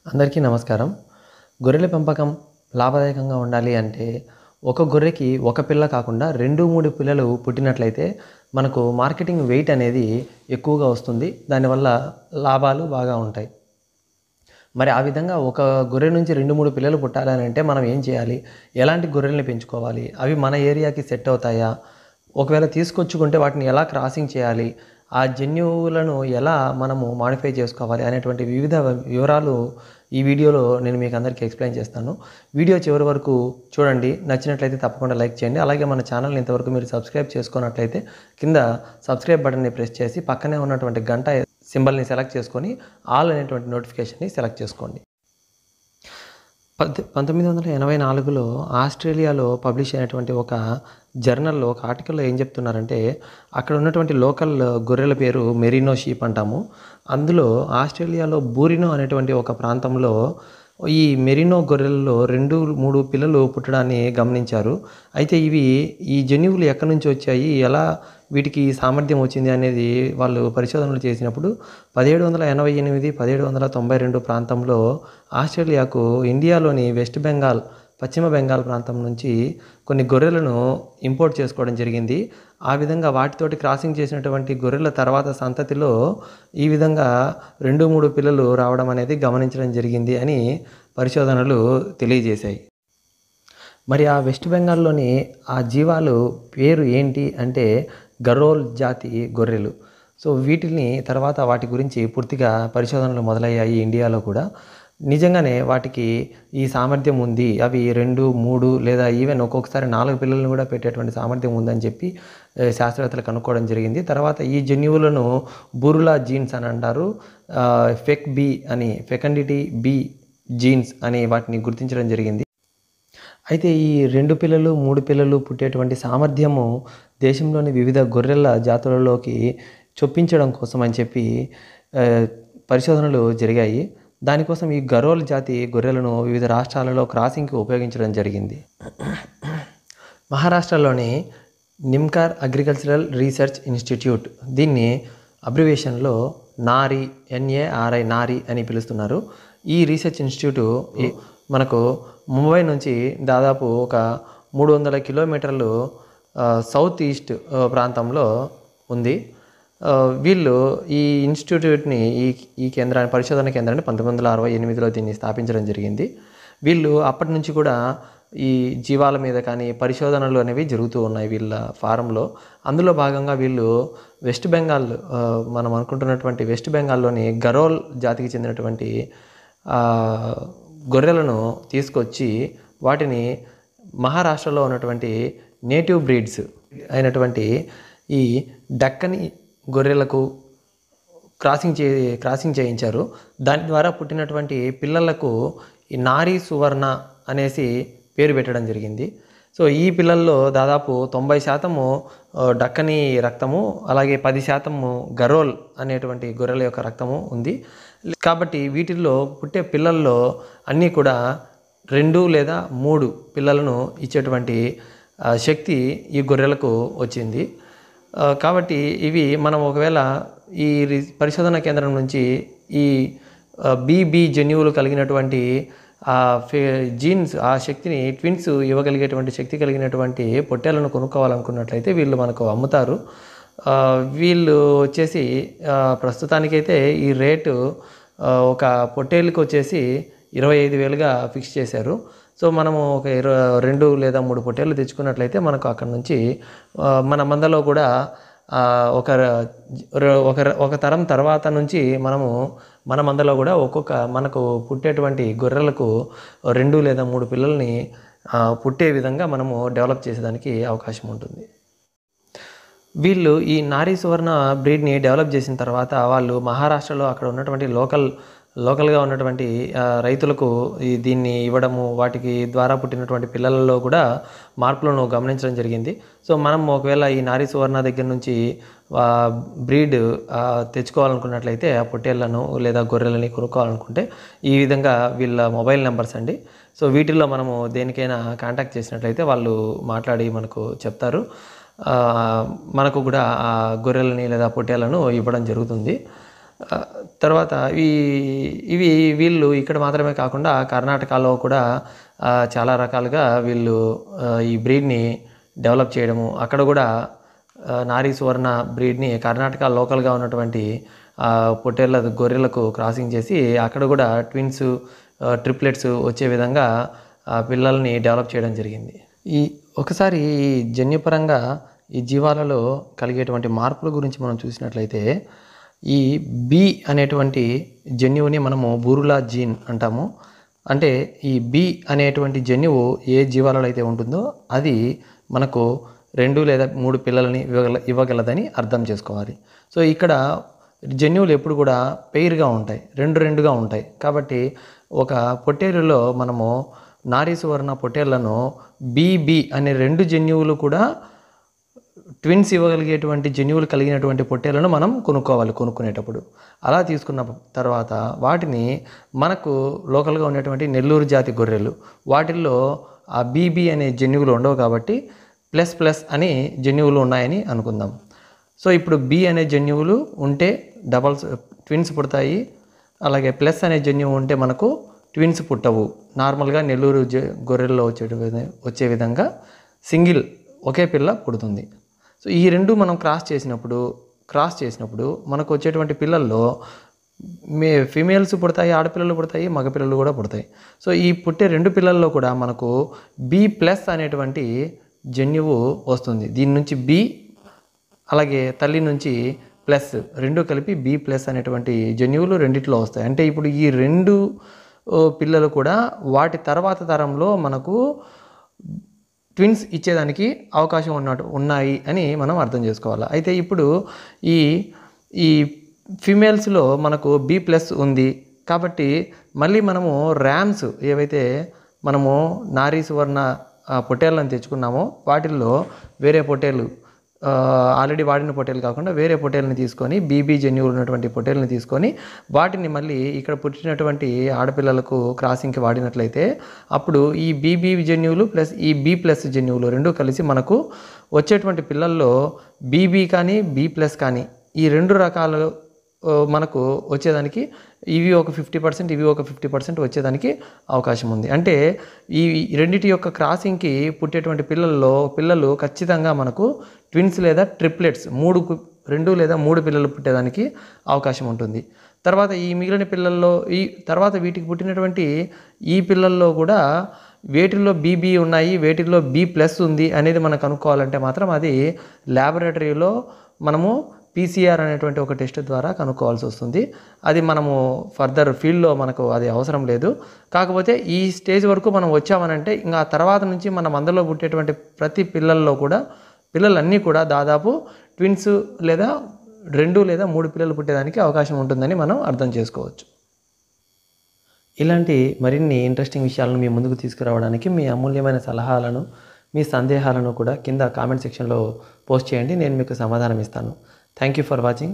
అందరికీ నమస్కారం. గొర్రెల పెంపకం లాభదాయకంగా ఉండాలి అంటే ఒక గొర్రెకి ఒక పిల్ల కాకుండా 2, 3 పిల్లలు పుట్టినట్లయితే మనకు మార్కెటింగ్ వెయిట్ అనేది ఎక్కువగా వస్తుంది. దానివల్ల లాభాలు బాగా ఉంటాయి. మరి ఆ విధంగా ఒక గొర్రె నుంచి 2, 3 పిల్లలు పుట్టాలని అంటే మనం ఏం చేయాలి? ఎలాంటి గొర్రెల్ని పెంచుకోవాలి? అవి మన ఏరియాకి సెట్ అవుతాయా? ఒకవేళ తీసుకొచ్చుకుంటే వాటిని ఎలా క్రాసింగ్ చేయాలి? ఆ జన్యువులను ఎలా మనము మాడిఫై చేసుకోవాలి అనేటువంటి వివిధ వివరాలు ఈ వీడియోలో నేను మీకు అందరికీ ఎక్స్ప్లెయిన్ చేస్తాను. వీడియో చివరి వరకు చూడండి. నచ్చినట్లయితే తప్పకుండా లైక్ చేయండి. అలాగే మన ఛానల్ని ఇంతవరకు మీరు సబ్స్క్రైబ్ చేసుకున్నట్లయితే కింద సబ్స్క్రైబ్ బటన్ని ప్రెస్ చేసి పక్కనే ఉన్నటువంటి గంట సింబల్ని సెలెక్ట్ చేసుకొని ఆల్ అనేటువంటి నోటిఫికేషన్ని సెలెక్ట్ చేసుకోండి. 1984లో ఆస్ట్రేలియాలో పబ్లిష్ అయినటువంటి ఒక జర్నల్లో ఒక ఆర్టికల్లో ఏం చెప్తున్నారంటే, అక్కడ ఉన్నటువంటి లోకల్ గొర్రెల పేరు మెరినో షీప్ అంటాము. అందులో ఆస్ట్రేలియాలో బూరినో అనేటువంటి ఒక ప్రాంతంలో ఈ మెరినో గొర్రెలలో 2, 3 పిల్లలు పుట్టడాన్ని గమనించారు. అయితే ఈ జన్యువులు ఎక్కడి నుంచి వచ్చాయి, ఎలా వీటికి సామర్థ్యం వచ్చింది అనేది వాళ్ళు పరిశోధనలు చేసినప్పుడు 1788, 1792 ప్రాంతంలో ఆస్ట్రేలియాకు ఇండియాలోని వెస్ట్ బెంగాల్, పశ్చిమ బెంగాల్ ప్రాంతం నుంచి కొన్ని గొర్రెలను ఇంపోర్ట్ చేసుకోవడం జరిగింది. ఆ విధంగా వాటితోటి క్రాసింగ్ చేసినటువంటి గొర్రెల తర్వాత సంతతిలో ఈ విధంగా 2, 3 పిల్లలు రావడం అనేది గమనించడం జరిగింది అని పరిశోధనలు తెలియజేశాయి. మరి ఆ వెస్ట్ బెంగాల్లోని ఆ జీవాలు పేరు ఏంటి అంటే గరోల్ జాతి గొర్రెలు. సో వీటిని తర్వాత వాటి గురించి పూర్తిగా పరిశోధనలు మొదలయ్యాయి ఇండియాలో కూడా. నిజంగానే వాటికి ఈ సామర్థ్యం ఉంది. అవి 2, 3 లేదా ఈవెన్ ఒక్కొక్కసారి 4 పిల్లలను కూడా పెట్టేటువంటి సామర్థ్యం ఉందని చెప్పి శాస్త్రవేత్తలు కనుక్కోవడం జరిగింది. తర్వాత ఈ జన్యువులను బురులా జీన్స్ అని అంటారు. ఫెకండిటీ బి జీన్స్ అని వాటిని గుర్తించడం జరిగింది. అయితే ఈ 2 పిల్లలు, 3 పిల్లలు పుట్టేటువంటి సామర్థ్యము దేశంలోని వివిధ గొర్రెల జాతులలోకి చొప్పించడం కోసం అని చెప్పి పరిశోధనలు జరిగాయి. దానికోసం ఈ గరోల్ జాతి గొర్రెలను వివిధ రాష్ట్రాలలో క్రాసింగ్కి ఉపయోగించడం జరిగింది. మహారాష్ట్రలోని నిమ్కార్ అగ్రికల్చరల్ రీసెర్చ్ ఇన్స్టిట్యూట్, దీన్ని అబ్రివేషన్లో నారీ, NARI నారీ అని పిలుస్తున్నారు. ఈ రీసెర్చ్ ఇన్స్టిట్యూట్ మనకు ముంబై నుంచి దాదాపు ఒక 300 కిలోమీటర్లు సౌత్ ఈస్ట్ ప్రాంతంలో ఉంది. వీళ్ళు ఈ ఇన్స్టిట్యూట్ని ఈ కేంద్రాన్ని, పరిశోధన కేంద్రాన్ని 1968లో దీన్ని స్థాపించడం జరిగింది. వీళ్ళు అప్పటి నుంచి కూడా ఈ జీవాల మీద కానీ పరిశోధనలు అనేవి జరుగుతూ ఉన్నాయి వీళ్ళ ఫారంలో. అందులో భాగంగా వీళ్ళు వెస్ట్ బెంగాల్, మనం అనుకుంటున్నటువంటి వెస్ట్ బెంగాల్లోని గరోల్ జాతికి చెందినటువంటి గొర్రెలను తీసుకొచ్చి వాటిని మహారాష్ట్రలో ఉన్నటువంటి నేటివ్ బ్రీడ్స్ అయినటువంటి ఈ డక్కని గొర్రెలకు క్రాసింగ్ చేయించారు. దాని ద్వారా పుట్టినటువంటి పిల్లలకు ఈ నారీ సువర్ణ అనేసి పేరు పెట్టడం జరిగింది. సో ఈ పిల్లల్లో దాదాపు 90% డక్కని రక్తము, అలాగే 10% గరోల్ అనేటువంటి గొర్రెల యొక్క రక్తము ఉంది. కాబట్టి వీటిల్లో పుట్టే పిల్లల్లో అన్నీ కూడా 2 లేదా 3 పిల్లలను ఇచ్చేటువంటి శక్తి ఈ గొర్రెలకు వచ్చింది. కాబట్టి ఇవి మనం ఒకవేళ ఈ పరిశోధన కేంద్రం నుంచి ఈ BB జన్యువులు కలిగినటువంటి జీన్స్, ఆ శక్తిని ట్విన్స్ ఇవ్వగలిగేటువంటి శక్తి కలిగినటువంటి పొట్టేలను కొనుక్కోవాలనుకున్నట్లయితే వీళ్ళు మనకు అమ్ముతారు. వీళ్ళు వచ్చేసి ప్రస్తుతానికైతే ఈ రేటు ఒక పొట్టేలుకి వచ్చేసి 25,000గా ఫిక్స్ చేశారు. సో మనము ఒక 2 లేదా 3 పొట్టేళ్ళు తెచ్చుకున్నట్లయితే మనకు అక్కడ నుంచి మన మందలో కూడా ఒక తరం తర్వాత నుంచి మన మందలో కూడా మనకు పుట్టేటువంటి గొర్రెలకు 2 లేదా 3 పిల్లల్ని పుట్టే విధంగా మనము డెవలప్ చేసేదానికి అవకాశం ఉంటుంది. వీళ్ళు ఈ నారీ సువర్ణ బ్రీడ్ని డెవలప్ చేసిన తర్వాత వాళ్ళు మహారాష్ట్రలో అక్కడ ఉన్నటువంటి లోకల్గా ఉన్నటువంటి రైతులకు దీన్ని ఇవ్వడము, వాటికి ద్వారా పుట్టినటువంటి పిల్లలలో కూడా మార్పులను గమనించడం జరిగింది. సో మనం ఒకవేళ ఈ నారీ సువర్ణ దగ్గర నుంచి బ్రీడ్ తెచ్చుకోవాలనుకున్నట్లయితే ఆ పొట్టేళ్లను లేదా గొర్రెలని కొనుక్కోవాలనుకుంటే ఈ విధంగా వీళ్ళ మొబైల్ నెంబర్స్ అండి. సో వీటిల్లో మనము దేనికైనా కాంటాక్ట్ చేసినట్లయితే వాళ్ళు మాట్లాడి మనకు చెప్తారు. మనకు కూడా ఆ గొర్రెలని లేదా పొట్టేళ్లను ఇవ్వడం జరుగుతుంది. తర్వాత ఇవి వీళ్ళు ఇక్కడ మాత్రమే కాకుండా కర్ణాటకలో కూడా చాలా రకాలుగా వీళ్ళు ఈ బ్రీడ్ని డెవలప్ చేయడము, అక్కడ కూడా నారీ సువర్ణ బ్రీడ్ని కర్ణాటక లోకల్గా ఉన్నటువంటి పొట్టేళ్ళ గొర్రెలకు క్రాసింగ్ చేసి అక్కడ కూడా ట్విన్స్ ట్రిప్లెట్స్ వచ్చే విధంగా పిల్లల్ని డెవలప్ చేయడం జరిగింది. ఒకసారి ఈ జన్యుపరంగా ఈ జీవాలలో కలిగేటువంటి మార్పుల గురించి మనం చూసినట్లయితే ఈ బి అనేటువంటి జన్యువుని మనము బూరులా జీన్ అంటాము. అంటే ఈ బి అనేటువంటి జన్యువు ఏ జీవాలలో అయితే ఉంటుందో అది మనకు 2 లేదా 3 పిల్లలని ఇవ్వగలదని అర్థం చేసుకోవాలి. సో ఇక్కడ జన్యువులు ఎప్పుడు కూడా పెయిర్గా ఉంటాయి, 2గా ఉంటాయి. కాబట్టి ఒక పొట్టేలులో మనము నారీ సువర్ణ పొట్టేళ్లను బీబీ అనే 2 జన్యువులు కూడా ట్విన్స్ ఇవ్వగలిగేటువంటి జన్యువులు కలిగినటువంటి పొట్టేలను మనం కొనుక్కునేటప్పుడు అలా తీసుకున్న తర్వాత వాటిని మనకు లోకల్గా ఉన్నటువంటి నెల్లూరు జాతి గొర్రెలు వాటిల్లో ఆ బీబీ అనే జన్యువులు ఉండవు కాబట్టి ప్లస్ అని జన్యువులు ఉన్నాయని అనుకుందాం. సో ఇప్పుడు బి అనే జన్యువులు ఉంటే ట్విన్స్ పుడతాయి. అలాగే ప్లస్ అనే జన్యువు ఉంటే మనకు ట్విన్స్ పుట్టవు. నార్మల్గా నెల్లూరు గొర్రెల్లో వచ్చే విధంగా సింగిల్ ఒకే పిల్ల పుడుతుంది. సో ఈ 2 మనం క్రాస్ చేసినప్పుడు మనకు వచ్చేటువంటి పిల్లల్లో ఫీమేల్స్ పుడతాయి, ఆడపిల్లలు పుడతాయి, మగపిల్లలు కూడా పుడతాయి. సో ఈ పుట్టే 2 పిల్లల్లో కూడా మనకు బి ప్లస్ అనేటువంటి జన్యువు వస్తుంది. దీని నుంచి బి అలాగే తల్లి నుంచి ప్లస్ 2 కలిపి బి ప్లస్ అనేటువంటి జన్యువులు రెండిట్లో వస్తాయి. అంటే ఇప్పుడు ఈ 2 పిల్లలు కూడా వాటి తర్వాత తరంలో మనకు ట్విన్స్ ఇచ్చేదానికి అవకాశం ఉన్నాయి అని మనం అర్థం చేసుకోవాలి. అయితే ఇప్పుడు ఈ ఫీమేల్స్లో మనకు బి ప్లస్ ఉంది కాబట్టి మళ్ళీ మనము ర్యామ్స్ ఏవైతే మనము నారీ సువర్ణ పొట్టేళ్ళని తెచ్చుకున్నామో వాటిల్లో వేరే పొట్టేళ్ళు ఆల్రెడీ వాడిన పొట్టేలు కాకుండా వేరే పొట్టేళ్ళని తీసుకొని బీబీ జన్యువులు ఉన్నటువంటి పొట్టేళ్ళని తీసుకొని వాటిని మళ్ళీ ఇక్కడ పుట్టినటువంటి ఆడపిల్లలకు క్రాసింగ్కి వాడినట్లయితే అప్పుడు ఈ బీబీ జన్యువులు ప్లస్ ఈ బి ప్లస్ జన్యువులు 2 కలిసి మనకు వచ్చేటువంటి పిల్లల్లో బీబీ కానీ బి ప్లస్ కానీ ఈ 2 రకాలు మనకు వచ్చేదానికి ఇవి ఒక 50% ఇవి ఒక 50% వచ్చేదానికి అవకాశం ఉంది. అంటే ఈ రెండిటి యొక్క క్రాసింగ్కి పుట్టేటువంటి పిల్లలు ఖచ్చితంగా మనకు ట్విన్స్ లేదా ట్రిప్లెట్స్ 2 లేదా 3 పిల్లలు పుట్టేదానికి అవకాశం ఉంటుంది. తర్వాత ఈ మిగిలిన పిల్లల్లో తర్వాత వీటికి పుట్టినటువంటి ఈ పిల్లల్లో కూడా వేటిల్లో బీబీ ఉన్నాయి, వేటిల్లో బి ప్లస్ ఉంది అనేది మనం కనుక్కోవాలంటే మాత్రం అది ల్యాబొరేటరీలో మనము పీసీఆర్ అనేటువంటి ఒక టెస్ట్ ద్వారా కనుక్కోవాల్సి వస్తుంది. అది మనము ఫర్దర్ ఫీల్డ్లో మనకు అది అవసరం లేదు. కాకపోతే ఈ స్టేజ్ వరకు మనం వచ్చామనంటే ఇంకా తర్వాత నుంచి మన మందలో పుట్టేటువంటి ప్రతి పిల్లలన్నీ కూడా దాదాపు ట్విన్స్ లేదా 2 లేదా 3 పిల్లలు పుట్టేదానికి అవకాశం ఉంటుందని మనం అర్థం చేసుకోవచ్చు. ఇలాంటి మరిన్ని ఇంట్రెస్టింగ్ విషయాలను మీ ముందుకు తీసుకురావడానికి మీ అమూల్యమైన సలహాలను, మీ సందేహాలను కూడా కింద కామెంట్ సెక్షన్లో పోస్ట్ చేయండి. నేను మీకు సమాధానం ఇస్తాను. Thank you for watching.